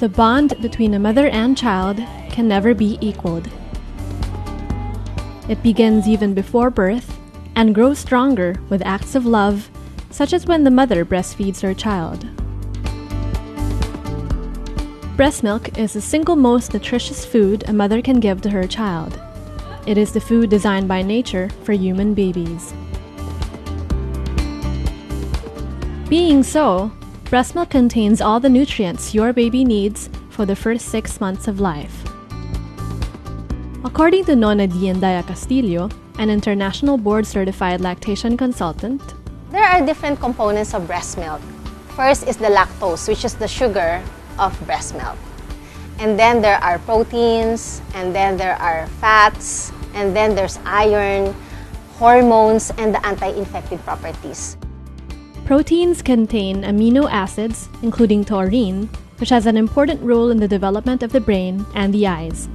The bond between a mother and child can never be equaled. It begins even before birth and grows stronger with acts of love, such as when the mother breastfeeds her child. Breast milk is the single most nutritious food a mother can give to her child. It is the food designed by nature for human babies. Being so, breast milk contains all the nutrients your baby needs for the first 6 months of life. According to Nona D and Andaya-Castillo, an international board-certified lactation consultant, there are different components of breast milk. First is the lactose, which is the sugar of breast milk. And then there are proteins, and then there are fats, and then there's iron, hormones, and the anti-infective properties. Proteins contain amino acids, including taurine, which has an important role in the development of the brain and the eyes.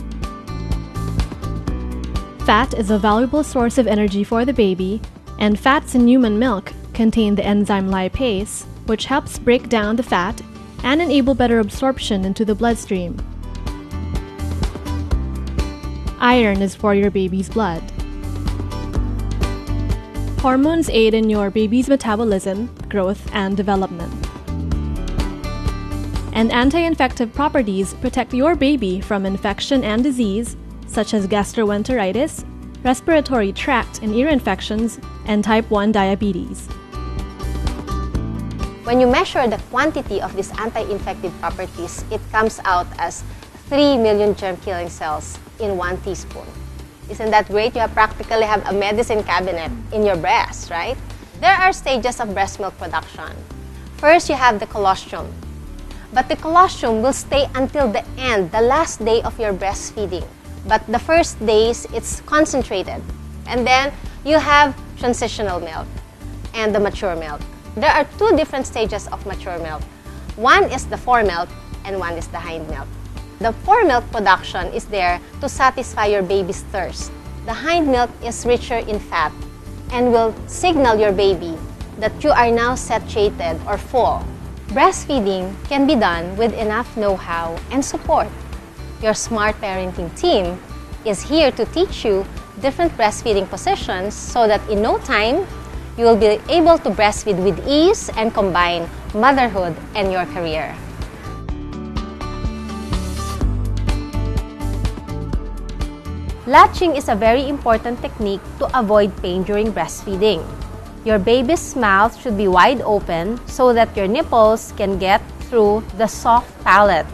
Fat is a valuable source of energy for the baby, and fats in human milk contain the enzyme lipase, which helps break down the fat and enable better absorption into the bloodstream. Iron is for your baby's blood. Hormones aid in your baby's metabolism, growth, and development. And anti-infective properties protect your baby from infection and disease, such as gastroenteritis, respiratory tract and ear infections, and type 1 diabetes. When you measure the quantity of these anti-infective properties, it comes out as 3 million germ-killing cells in 1 teaspoon. Isn't that great? You practically have a medicine cabinet in your breast, right? There are stages of breast milk production. First, you have the colostrum. But the colostrum will stay until the end, the last day of your breastfeeding. But the first days, it's concentrated. And then you have transitional milk and the mature milk. There are 2 different stages of mature milk. One is the foremilk and one is the hind milk. The foremilk production is there to satisfy your baby's thirst. The hind milk is richer in fat and will signal your baby that you are now satiated or full. Breastfeeding can be done with enough know-how and support. Your smart parenting team is here to teach you different breastfeeding positions so that in no time, you will be able to breastfeed with ease and combine motherhood and your career. Latching is a very important technique to avoid pain during breastfeeding. Your baby's mouth should be wide open so that your nipples can get through the soft palate.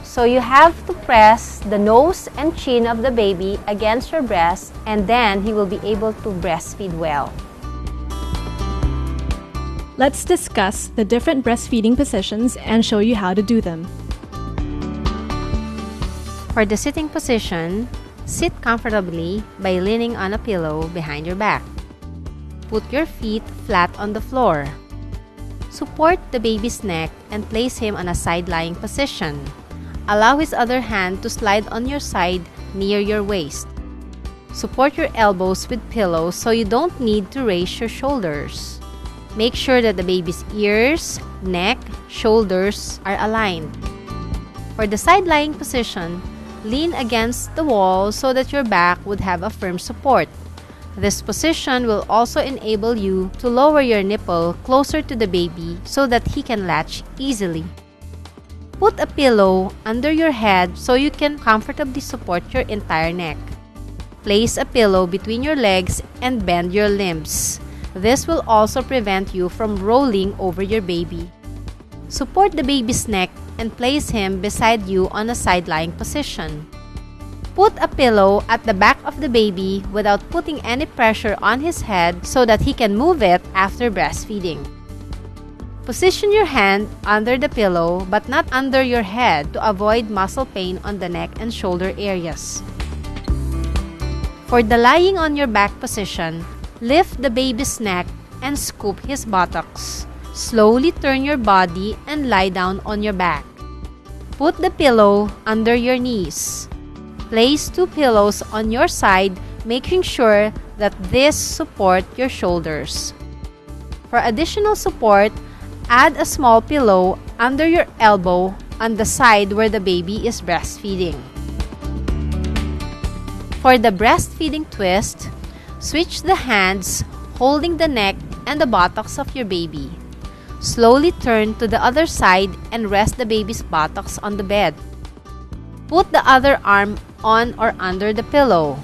So you have to press the nose and chin of the baby against your breast, and then he will be able to breastfeed well. Let's discuss the different breastfeeding positions and show you how to do them. For the sitting position, sit comfortably by leaning on a pillow behind your back. Put your feet flat on the floor. Support the baby's neck and place him on a side-lying position. Allow his other hand to slide on your side near your waist. Support your elbows with pillows so you don't need to raise your shoulders. Make sure that the baby's ears, neck, shoulders are aligned. For the side-lying position, lean against the wall so that your back would have a firm support. This position will also enable you to lower your nipple closer to the baby so that he can latch easily. Put a pillow under your head so you can comfortably support your entire neck. Place a pillow between your legs and bend your limbs. This will also prevent you from rolling over your baby. Support the baby's neck and place him beside you on a side-lying position. Put a pillow at the back of the baby without putting any pressure on his head so that he can move it after breastfeeding. Position your hand under the pillow but not under your head to avoid muscle pain on the neck and shoulder areas. For the lying on your back position, lift the baby's neck and scoop his buttocks. Slowly turn your body and lie down on your back. Put the pillow under your knees. Place 2 pillows on your side, making sure that these support your shoulders. For additional support, add a small pillow under your elbow on the side where the baby is breastfeeding. For the breastfeeding twist, switch the hands holding the neck and the buttocks of your baby. Slowly turn to the other side and rest the baby's buttocks on the bed. Put the other arm on or under the pillow.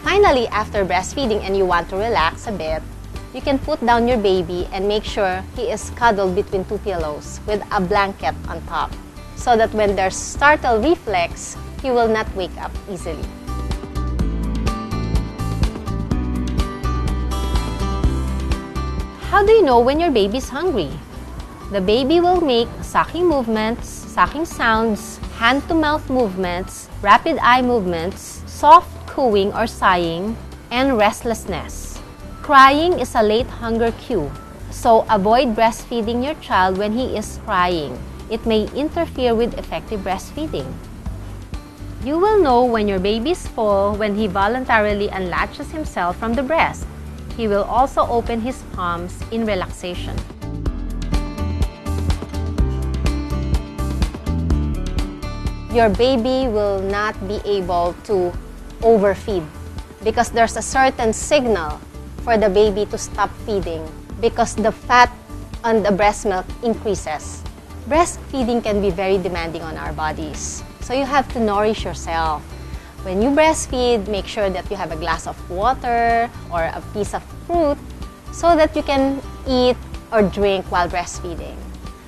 Finally, after breastfeeding and you want to relax a bit, you can put down your baby and make sure he is cuddled between two pillows with a blanket on top, so that when there's startle reflex, he will not wake up easily. How do you know when your baby is hungry? The baby will make sucking movements, sucking sounds, hand-to-mouth movements, rapid eye movements, soft cooing or sighing, and restlessness. Crying is a late hunger cue, so avoid breastfeeding your child when he is crying. It may interfere with effective breastfeeding. You will know when your baby is full when he voluntarily unlatches himself from the breast. He will also open his palms in relaxation. Your baby will not be able to overfeed because there's a certain signal for the baby to stop feeding because the fat on the breast milk increases. Breastfeeding can be very demanding on our bodies, so you have to nourish yourself. When you breastfeed, make sure that you have a glass of water or a piece of fruit so that you can eat or drink while breastfeeding.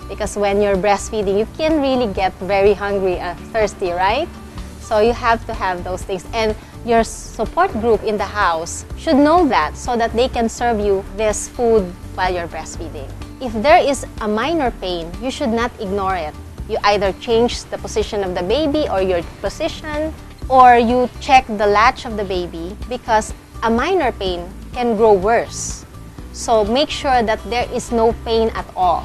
Because when you're breastfeeding, you can really get very hungry and thirsty, right? So you have to have those things. And your support group in the house should know that so that they can serve you this food while you're breastfeeding. If there is a minor pain, you should not ignore it. You either change the position of the baby or your position, or you check the latch of the baby because a minor pain can grow worse. So make sure that there is no pain at all.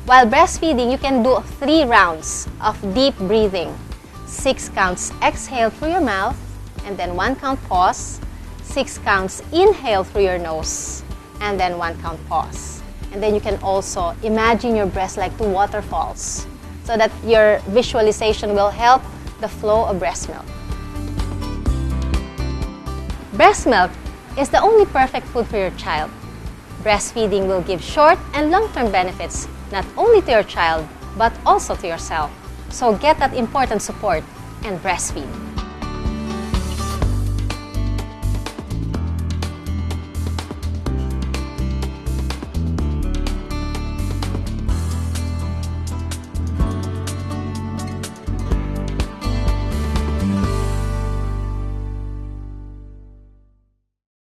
While breastfeeding, you can do 3 rounds of deep breathing. 6 counts exhale through your mouth, and then 1 count pause. 6 counts inhale through your nose, and then 1 count pause. And then you can also imagine your breast like 2 waterfalls so that your visualization will help the flow of breast milk. Breast milk is the only perfect food for your child. Breastfeeding will give short and long-term benefits not only to your child but also to yourself. So get that important support and breastfeed.